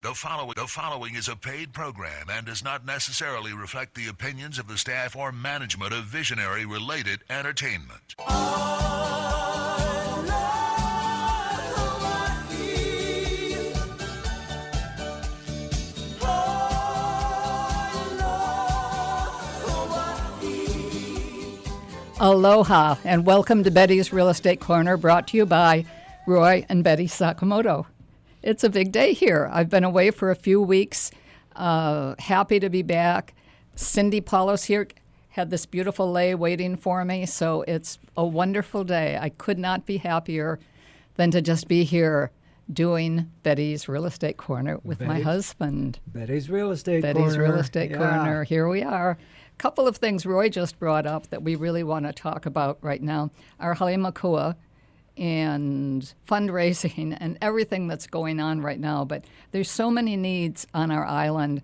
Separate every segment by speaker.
Speaker 1: The following is a paid program and does not necessarily reflect the opinions of the staff or management of Visionary Related Entertainment.
Speaker 2: Aloha, and welcome to Betty's Real Estate Corner, brought to you by Roy and Betty Sakamoto. It's a big day here. I've been away for a few weeks. Happy to be back. Cindy Paulos here had this beautiful lei waiting for me, so it's a wonderful day. I could not be happier than to just be here doing Betty's Real Estate Corner with my husband.
Speaker 3: Betty's Real Estate Corner.
Speaker 2: Betty's Real Estate Corner. Here we are. Couple of things Roy just brought up that we really want to talk about right now are Hale Makua and fundraising and everything that's going on right now. But there's so many needs on our island,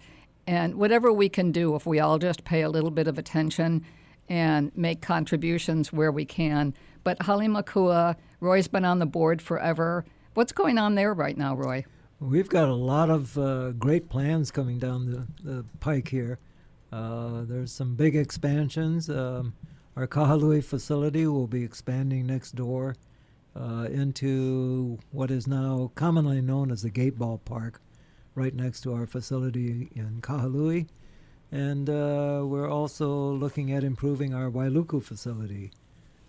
Speaker 2: and whatever we can do, if we all just pay a little bit of attention and make contributions where we can. But Hale Makua, Roy's been on the board forever. What's going on there right now, Roy?
Speaker 3: We've got a lot of great plans coming down the pike here. There's some big expansions. Our KAOI facility will be expanding next door into what is now commonly known as the Gate Ballpark, right next to our facility in KAOI. And we're also looking at improving our Wailuku facility.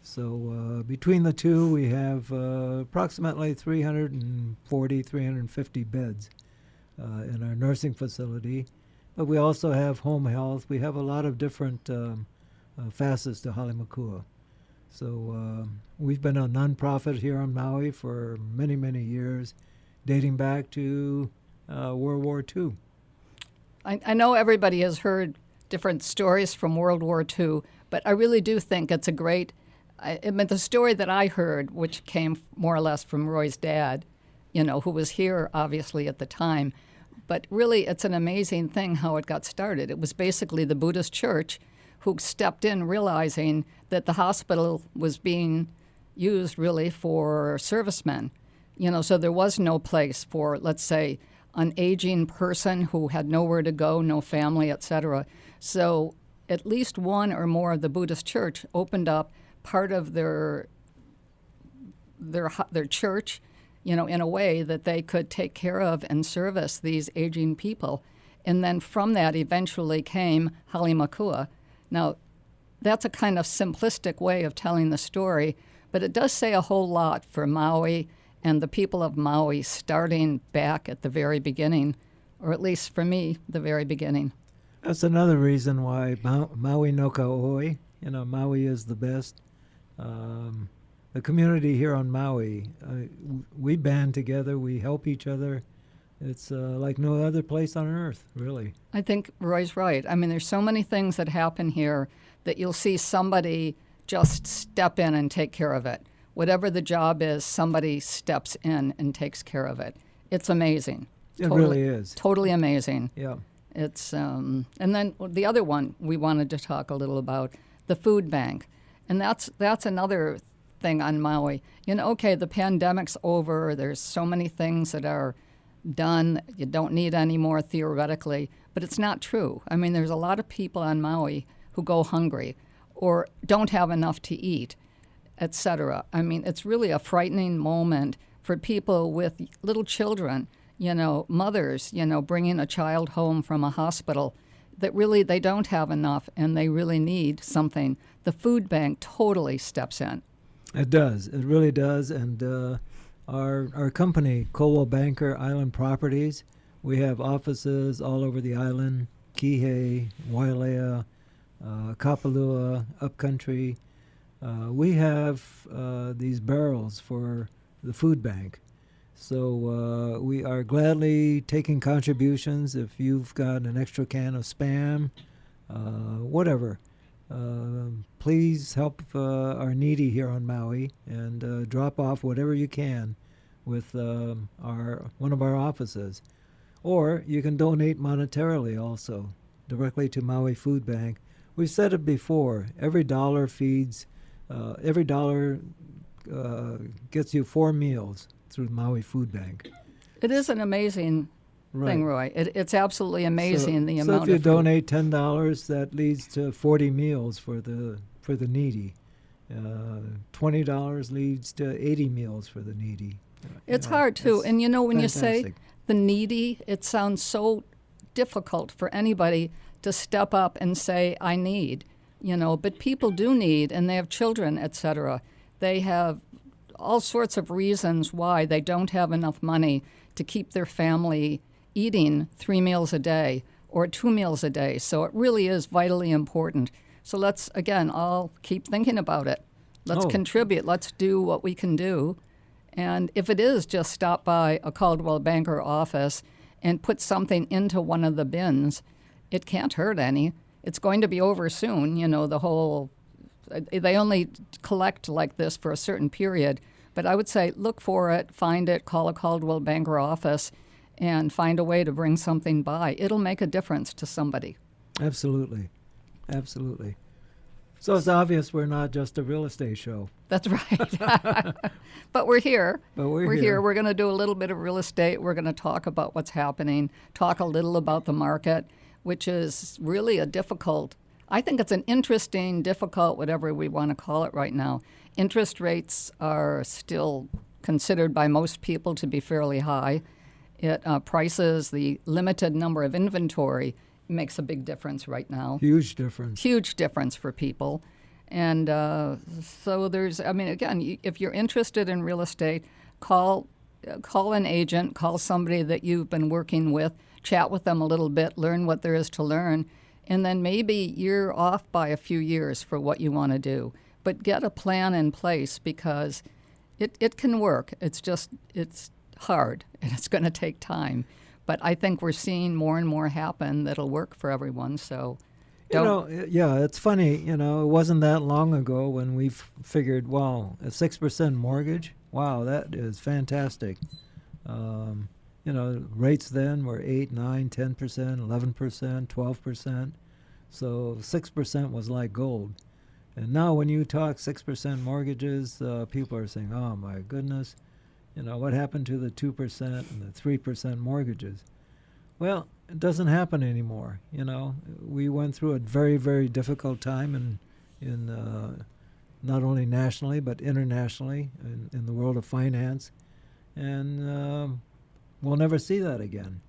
Speaker 3: So between the two, we have approximately 340, 350 beds in our nursing facility. But we also have home health. We have a lot of different facets to Hale Makua. So we've been a nonprofit here on Maui for many, many years, dating back to World War II.
Speaker 2: I know everybody has heard different stories from World War II, but I really do think it's a great, the story that I heard, which came more or less from Roy's dad, who was here obviously at the time. But really, it's an amazing thing how it got started. It was basically the Buddhist church who stepped in, realizing that the hospital was being used really for servicemen. So there was no place for, let's say, an aging person who had nowhere to go, no family, etc. So at least one or more of the Buddhist church opened up part of their church, in a way that they could take care of and service these aging people. And then from that eventually came Hale Makua. Now, that's a kind of simplistic way of telling the story, but it does say a whole lot for Maui and the people of Maui starting back at the very beginning, or at least for me, the very beginning.
Speaker 3: That's another reason why Maui no KAOI, Maui is the best. The community here on Maui, we band together, we help each other. It's like no other place on earth, really.
Speaker 2: I think Roy's right. There's so many things that happen here that you'll see somebody just step in and take care of it. Whatever the job is, somebody steps in and takes care of it. It's amazing.
Speaker 3: It really is.
Speaker 2: Totally amazing.
Speaker 3: Yeah.
Speaker 2: It's and then the other one we wanted to talk a little about, the food bank. And that's another thing on Maui. Okay, the pandemic's over. There's so many things that are done. You don't need any more theoretically, but it's not true. There's a lot of people on Maui who go hungry or don't have enough to eat, etc. It's really a frightening moment for people with little children, mothers, bringing a child home from a hospital that really they don't have enough and they really need something. The food bank totally steps in.
Speaker 3: It does. It really does. And our company, Coldwell Banker Island Properties, we have offices all over the island, Kihei, Wailea, Kapalua, Upcountry. We have these barrels for the food bank. So we are gladly taking contributions. If you've got an extra can of Spam, whatever, please help our needy here on Maui and drop off whatever you can with one of our offices. Or you can donate monetarily also, directly to Maui Food Bank. We've said it before, every dollar feeds, every dollar gets you 4 meals through Maui Food Bank.
Speaker 2: It is an amazing thing, Roy. It's absolutely amazing the
Speaker 3: so
Speaker 2: amount
Speaker 3: if you
Speaker 2: of food.
Speaker 3: donate $10, that leads to 40 meals for the needy. $20 leads to 80 meals for the needy.
Speaker 2: It's hard too, and when you say
Speaker 3: fantastic.
Speaker 2: the needy, it sounds so difficult for anybody to step up and say, I need, but people do need, and they have children, etc. They have all sorts of reasons why they don't have enough money to keep their family eating 3 meals a day or 2 meals a day. So it really is vitally important. So let's, again, all keep thinking about it. Let's contribute. Let's do what we can do. And if it is just stop by a Coldwell Banker office and put something into one of the bins, it can't hurt any. It's going to be over soon, the whole, they only collect like this for a certain period. But I would say look for it, find it, call a Coldwell Banker office, and find a way to bring something by. It'll make a difference to somebody.
Speaker 3: Absolutely. Absolutely. So it's obvious we're not just a real estate show.
Speaker 2: That's right. But we're here.
Speaker 3: We're here.
Speaker 2: We're going to do a little bit of real estate. We're going to talk about what's happening, talk a little about the market, which is really I think it's an interesting, difficult, whatever we want to call it right now. Interest rates are still considered by most people to be fairly high. It prices, the limited number of inventory makes a big difference right now.
Speaker 3: Huge difference.
Speaker 2: Huge difference for people. And so there's, again, if you're interested in real estate, call an agent, call somebody that you've been working with, chat with them a little bit, learn what there is to learn, and then maybe you're off by a few years for what you want to do. But get a plan in place because it can work. It's hard and it's going to take time. But I think we're seeing more and more happen that'll work for everyone. So,
Speaker 3: it's funny. It wasn't that long ago when we figured, wow, a 6% mortgage. Wow, that is fantastic. Rates then were 8, 9, 10%, 11%, 12%. So 6% was like gold. And now when you talk 6% mortgages, people are saying, oh my goodness. What happened to the 2% and the 3% mortgages? Well, it doesn't happen anymore. We went through a very, very difficult time in not only nationally but internationally in the world of finance, and we'll never see that again.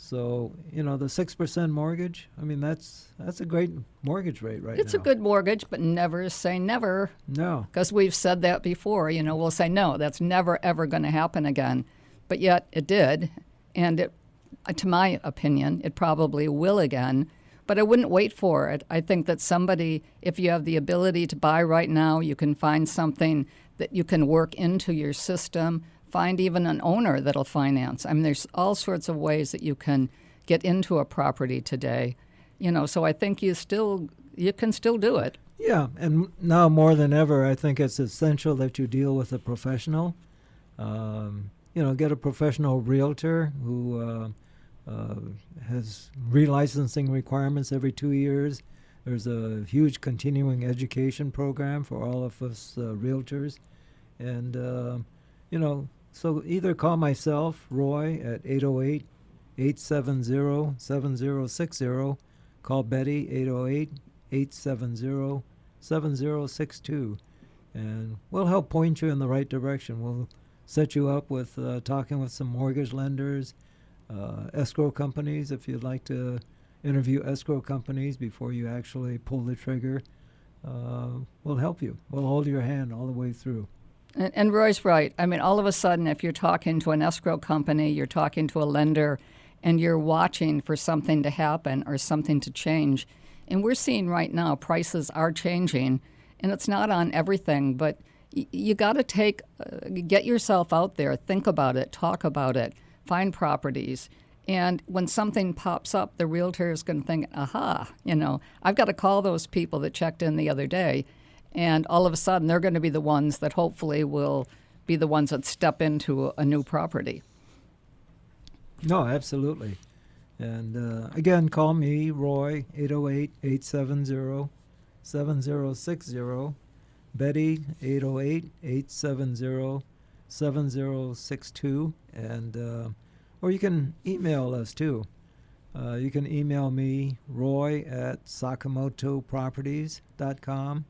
Speaker 3: So, the 6% mortgage, that's a great mortgage rate right now.
Speaker 2: It's a good mortgage, but never say never.
Speaker 3: No.
Speaker 2: Because we've said that before. We'll say, no, that's never, ever going to happen again. But yet it did. And to my opinion, it probably will again. But I wouldn't wait for it. I think that somebody, if you have the ability to buy right now, you can find something that you can work into your system. Find even an owner that'll finance. There's all sorts of ways that you can get into a property today. So I think you can still do it.
Speaker 3: Yeah, and now more than ever, I think it's essential that you deal with a professional. Get a professional realtor who has relicensing requirements every 2 years. There's a huge continuing education program for all of us realtors. And, so either call myself, Roy, at 808-870-7060. Call Betty, 808-870-7062. And we'll help point you in the right direction. We'll set you up with talking with some mortgage lenders, escrow companies, if you'd like to interview escrow companies before you actually pull the trigger. We'll help you. We'll hold your hand all the way through.
Speaker 2: And Roy's right. All of a sudden, if you're talking to an escrow company, you're talking to a lender, and you're watching for something to happen or something to change, and we're seeing right now prices are changing, and it's not on everything, but you got to get yourself out there, think about it, talk about it, find properties. And when something pops up, the realtor is going to think, aha, I've got to call those people that checked in the other day. And all of a sudden, they're going to be the ones that hopefully will be the ones that step into a new property.
Speaker 3: No, absolutely. And again, call me, Roy, 808-870-7060. Betty, 808-870-7062. And Or you can email us too. You can email me, Roy at sakamotoproperties.com,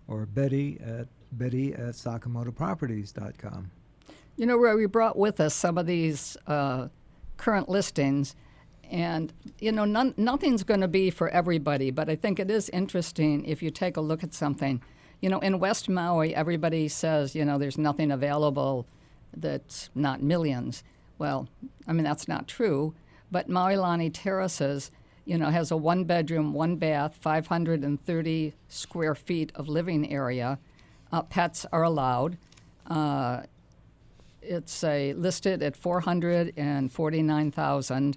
Speaker 3: or Betty at sakamotoproperties.com.
Speaker 2: You know, Roy, we brought with us some of these current listings, and, you know, nothing's going to be for everybody, but I think it is interesting if you take a look at something. You know, in West Maui, everybody says, you know, there's nothing available that's not millions. Well, I mean, that's not true, but Maui Lani Terraces, you know, has a 1-bedroom, 1-bath, 530 square feet of living area. Pets are allowed. It's listed at $449,000,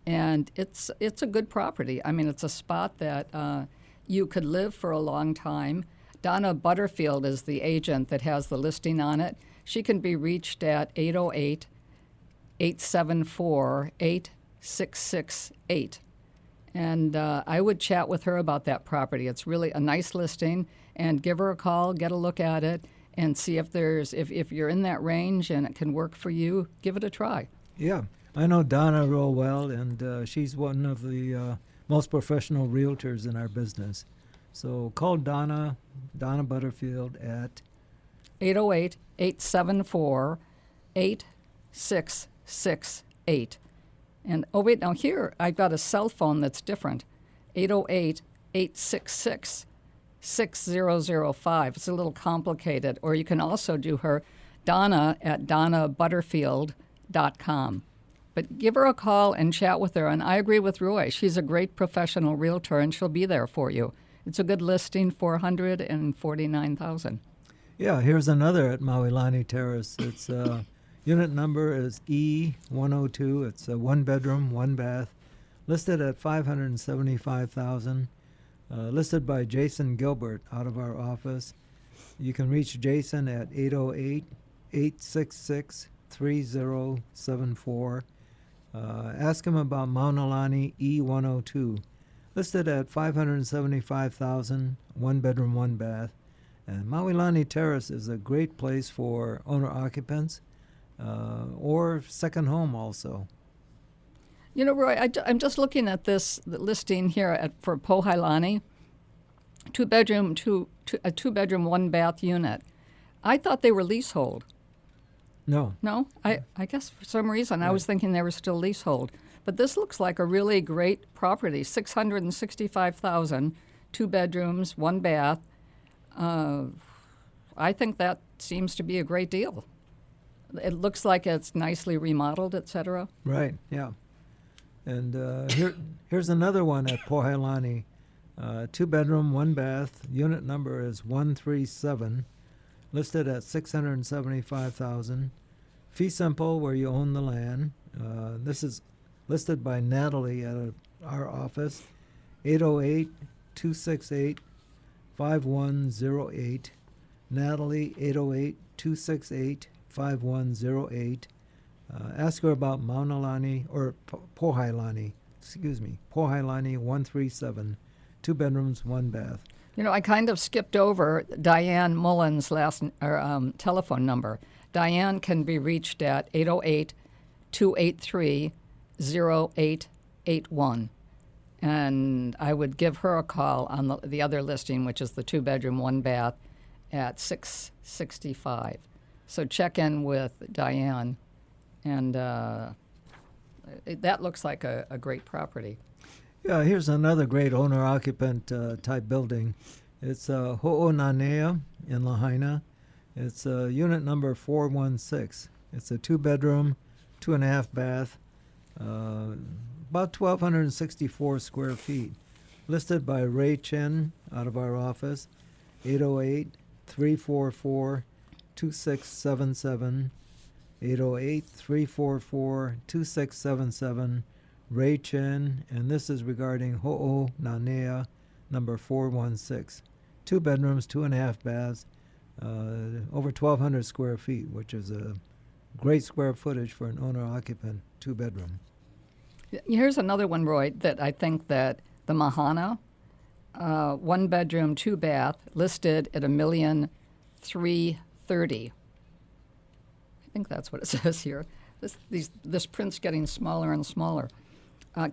Speaker 2: and it's a good property. I mean, it's a spot that you could live for a long time. Donna Butterfield is the agent that has the listing on it. She can be reached at 808-874-8668. And I would chat with her about that property. It's really a nice listing, and give her a call, get a look at it, and see if if you're in that range and it can work for you, give it a try.
Speaker 3: Yeah, I know Donna real well, and she's one of the most professional realtors in our business. So call Donna Butterfield at
Speaker 2: 808-874-8668. And, oh, wait, now here I've got a cell phone that's different, 808-866-6005. It's a little complicated. Or you can also do her, Donna at donnabutterfield.com. But give her a call and chat with her. And I agree with Roy. She's a great professional realtor, and she'll be there for you. It's a good listing, $449,000.
Speaker 3: Yeah, here's another at Maui Lani Terrace. It's unit number is E102. It's a 1-bedroom, 1-bath, listed at $575,000. Listed by Jason Gilbert out of our office. You can reach Jason at 808-866-3074. Ask him about Mauna Lani E102. Listed at $575,000, 1-bedroom, 1-bath. And Maui Lani Terrace is a great place for owner-occupants or second home also.
Speaker 2: You know, Roy, I'm just looking at the listing here for Pohailani, 2-bedroom, a 2-bedroom, 1-bath unit. I thought they were leasehold.
Speaker 3: No.
Speaker 2: No? I guess for some reason I was thinking they were still leasehold. But this looks like a really great property, $665,000, 2 bedrooms, 1 bath. I think that seems to be a great deal. It looks like it's nicely remodeled, et cetera.
Speaker 3: Right, yeah. And here's another one at Pohailani, 2-bedroom, 1 bath. Unit number is 137, listed at $675,000. Fee simple, where you own the land. This is listed by Natalie at our office, 808-268-5108. Natalie, 808-268-5108. Ask her about Mauna Lani, or Pohailani, Pohailani 137, 2 bedrooms, 1 bath.
Speaker 2: You know, I kind of skipped over Diane Mullen's telephone number. Diane can be reached at 808-283-0881. And I would give her a call on the other listing, which is the 2-bedroom, 1 bath, at 665. So check in with Diane. And that looks like a great property.
Speaker 3: Yeah, here's another great owner-occupant type building. It's Ho'onanea in Lahaina. It's unit number 416. It's a 2-bedroom, 2.5 bath, about 1,264 square feet. Listed by Ray Chen out of our office, 808-344-2677. 808-344-2677, Ray Chen, and this is regarding Ho'onanea number 416. 2 bedrooms, 2.5 baths, over 1,200 square feet, which is a great square footage for an owner-occupant 2-bedroom.
Speaker 2: Here's another one, Roy, that I think that the Mahana, 1 bedroom, 2 bath, listed at $1,330,000. I think that's what it says here. This print's getting smaller and smaller.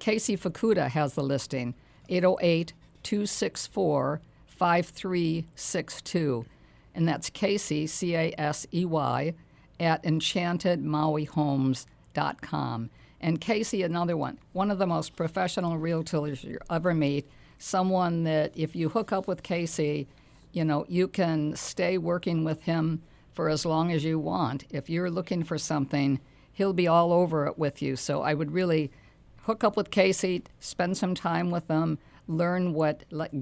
Speaker 2: Casey Fukuda has the listing, 808-264-5362. And that's Casey, C-A-S-E-Y, at enchantedmauihomes.com. And Casey, another one of the most professional realtors you ever meet, someone that if you hook up with Casey, you can stay working with him for as long as you want. If you're looking for something, he'll be all over it with you. So I would really hook up with Casey, spend some time with him,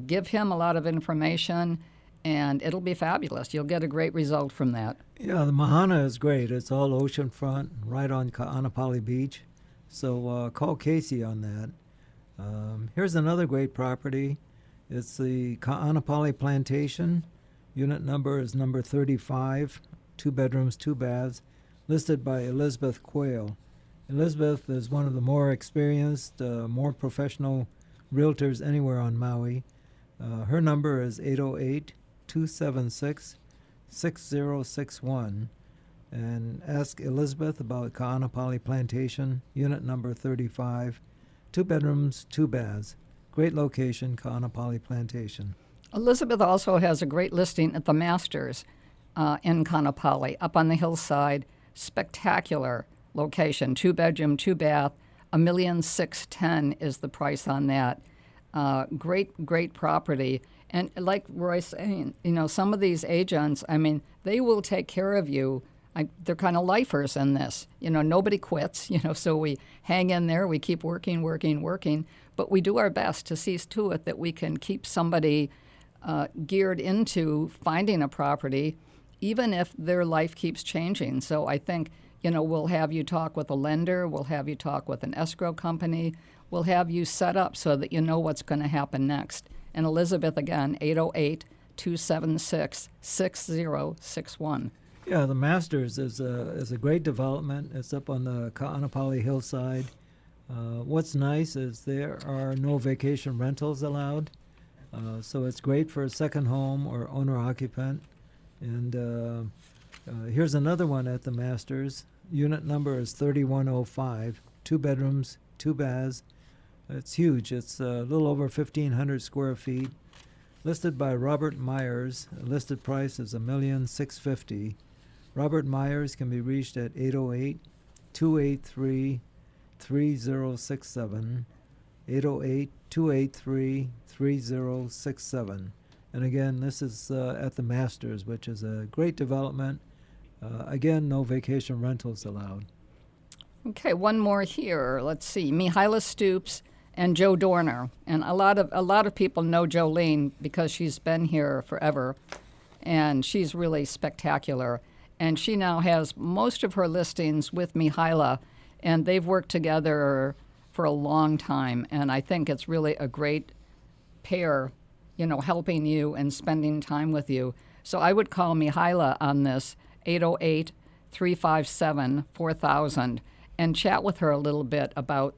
Speaker 2: give him a lot of information, and it'll be fabulous. You'll get a great result from that.
Speaker 3: Yeah, the Mahana is great. It's all oceanfront, right on Ka'anapali Beach. So call Casey on that. Here's another great property. It's the Ka'anapali Plantation. Unit number is number 35, 2 bedrooms, 2 baths, listed by Elizabeth Quayle. Elizabeth is one of the more experienced, more professional realtors anywhere on Maui. Her number is 808-276-6061. And ask Elizabeth about Ka'anapali Plantation, unit number 35, 2 bedrooms, 2 baths. Great location, Ka'anapali Plantation.
Speaker 2: Elizabeth also has a great listing at the Masters in Ka'anapali, up on the hillside. Spectacular location, 2 bedroom, 2 bath, $1,610,000 is the price on that. Great property. And like Roy's saying, some of these agents, they will take care of you. They're kind of lifers in this. Nobody quits, so we hang in there, we keep working, but we do our best to see to it that we can keep somebody geared into finding a property, even if their life keeps changing. So I think, we'll have you talk with a lender, we'll have you talk with an escrow company, we'll have you set up so that you know what's going to happen next. And Elizabeth, again, 808-276-6061.
Speaker 3: Yeah, the Masters is a great development. It's up on the Ka'anapali hillside. What's nice is there are no vacation rentals allowed, so it's great for a second home or owner-occupant. And here's another one at the Masters. Unit number is 3105, 2 bedrooms, 2 baths. It's huge. It's a little over 1,500 square feet. Listed by Robert Myers. Listed price is $1,650,000. Robert Myers can be reached at 808-283-3067, 808-283-3067. And again, this is at the Masters, which is a great development. Again, no vacation rentals allowed.
Speaker 2: Okay, one more here. Let's see. Mihaela Stoops and Joe Dorner. And a lot of people know Jolene because she's been here forever, and she's really spectacular. And she now has most of her listings with Mihaela, and they've worked together for a long time. And I think it's really a great pair, helping you and spending time with you. So I would call Mihaela on this, 808-357-4000, and chat with her a little bit about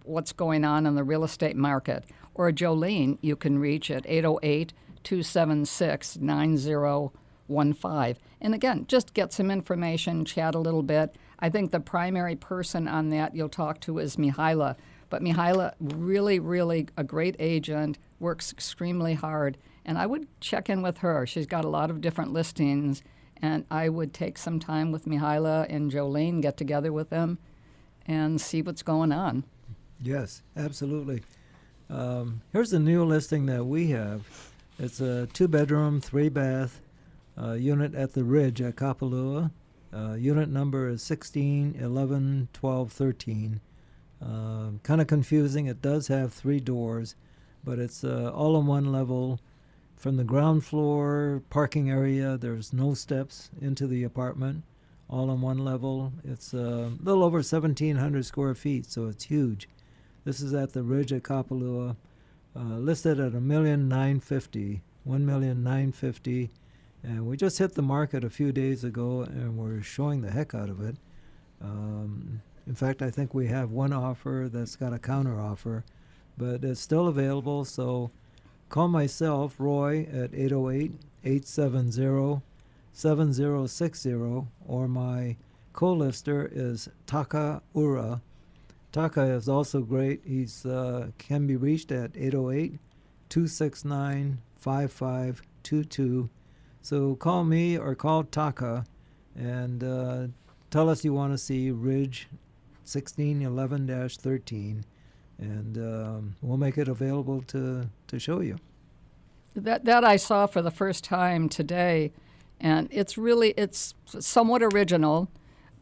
Speaker 2: what's going on in the real estate market. Or Jolene, you can reach at 808-276-9015. And again, just get some information, chat a little bit. I think the primary person on that you'll talk to is Mihaela. But Mihaela, really a great agent, works extremely hard. And I would check in with her. She's got a lot of different listings. And I would take some time with Mihaela and Jolene, get together with them, and see what's going on.
Speaker 3: Yes, absolutely. Here's a new listing that we have. It's a 2-bedroom, 3-bath unit at the Ridge at Kapalua. Unit number is 16, 11, 12, 13. Kind of confusing. It does have 3 doors, but it's all on one level. From the ground floor parking area, there's no steps into the apartment, all on one level. It's a little over 1,700 square feet, so it's huge. This is at the Ridge at Kapalua, listed at $1,950,000, $1,950,000, and we just hit the market a few days ago, and we're showing the heck out of it. In fact, I think we have one offer that's got a counter offer, but it's still available. So call myself, Roy, at 808-870-7060, or my co-lister is Taka Ura. Taka is also great. He's can be reached at 808-269-5522. So call me or call Taka and tell us you want to see Ridge 1611-13, and we'll make it available to show you.
Speaker 2: That I saw for the first time today, and it's somewhat original,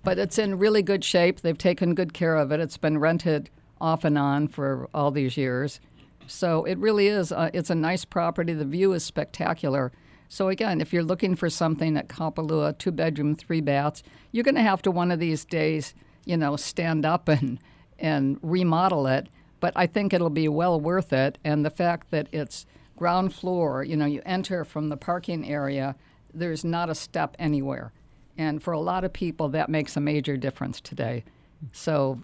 Speaker 2: but it's in really good shape. They've taken good care of it. It's been rented off and on for all these years. So it really is. It's a nice property. The view is spectacular. So again, if you're looking for something at Kapalua, 2-bedroom, 3 baths, you're going to have to one of these days, stand up and remodel it. But I think it'll be well worth it. And the fact that it's ground floor, you enter from the parking area, there's not a step anywhere. And for a lot of people, that makes a major difference today. So,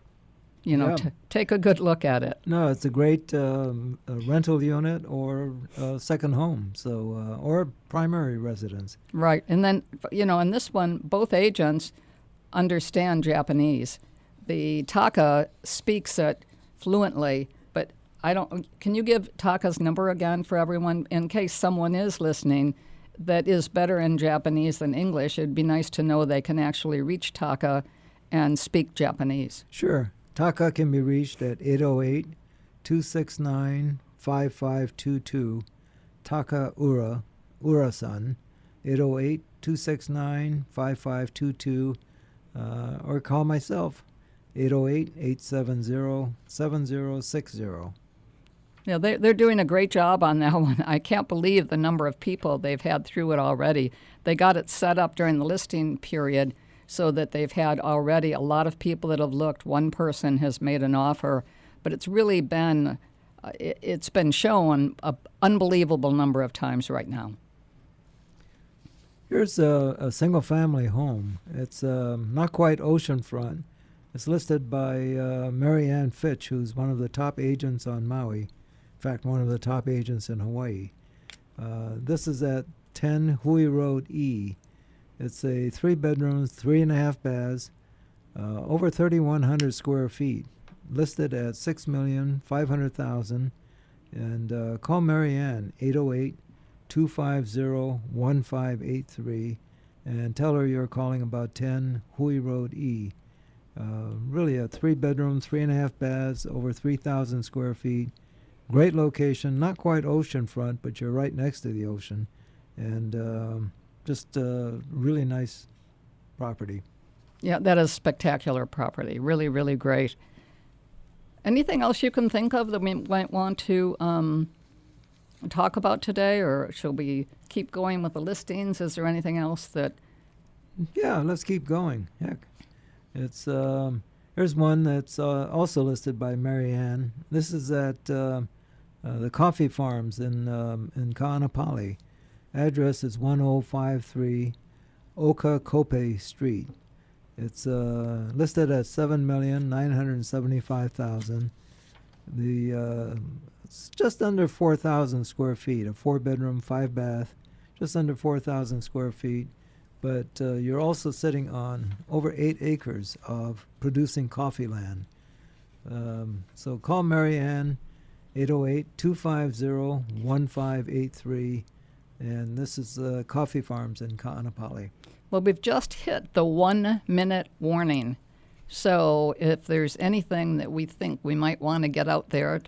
Speaker 2: take a good look at it.
Speaker 3: No, it's a great rental unit or second home, so or primary residence.
Speaker 2: Right. And then, in this one, both agents understand Japanese. The Taka speaks it fluently, but can you give Taka's number again for everyone in case someone is listening that is better in Japanese than English? It'd be nice to know they can actually reach Taka and speak Japanese.
Speaker 3: Sure. Taka can be reached at 808-269-5522. Taka Ura-san, 808-269-5522, or call myself, 808-870-7060.
Speaker 2: Yeah, they're doing a great job on that one. I can't believe the number of people they've had through it already. They got it set up during the listing period so that they've had already a lot of people that have looked. One person has made an offer, but it's really been it's been shown an unbelievable number of times right now.
Speaker 3: Here's a single-family home. It's not quite oceanfront. It's listed by Mary Ann Fitch, who's one of the top agents on Maui. In fact, one of the top agents in Hawaii. This is at 10 Hui Road E. It's a 3 bedrooms, 3.5 baths, over 3,100 square feet, listed at $6,500,000. And call Mary Ann, 808-250-1583, and tell her you're calling about 10 Hui Road E. Really a 3 bedroom, 3.5 baths, over 3,000 square feet. Great location, not quite oceanfront, but you're right next to the ocean. And just a really nice property.
Speaker 2: Yeah, that is spectacular property. Really, really great. Anything else you can think of that we might want to talk about today, or should we keep going with the listings? Is there anything else that...
Speaker 3: Yeah, let's keep going. Heck. It's here's one that's also listed by Mary Ann. This is at the Coffee Farms in Ka'anapali. Address is 1053 Oka Kope Street. It's listed at $7,975,000. It's just under 4,000 square feet. A 4-bedroom, 5-bath, just under 4,000 square feet. But you're also sitting on over 8 acres of producing coffee land. So call Mary Ann, 808-250-1583. And this is Coffee Farms in Ka'anapali.
Speaker 2: Well, we've just hit the 1-minute warning. So if there's anything that we think we might want to get out there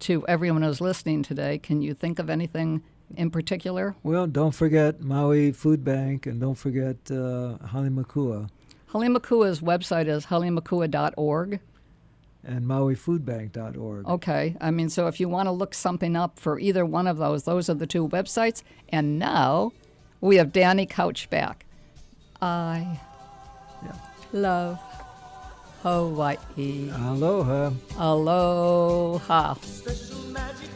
Speaker 2: to everyone who's listening today, can you think of anything in particular?
Speaker 3: Well, don't forget Maui Food Bank, and don't forget Hale Makua.
Speaker 2: Hale Makua's website is halemakua.org.
Speaker 3: And MauiFoodBank.org.
Speaker 2: Okay. I mean, so if you want to look something up for either one of those are the 2 websites. And now we have Danny Couch back. I love Hawaii.
Speaker 3: Aloha.
Speaker 2: Aloha.
Speaker 4: Special magic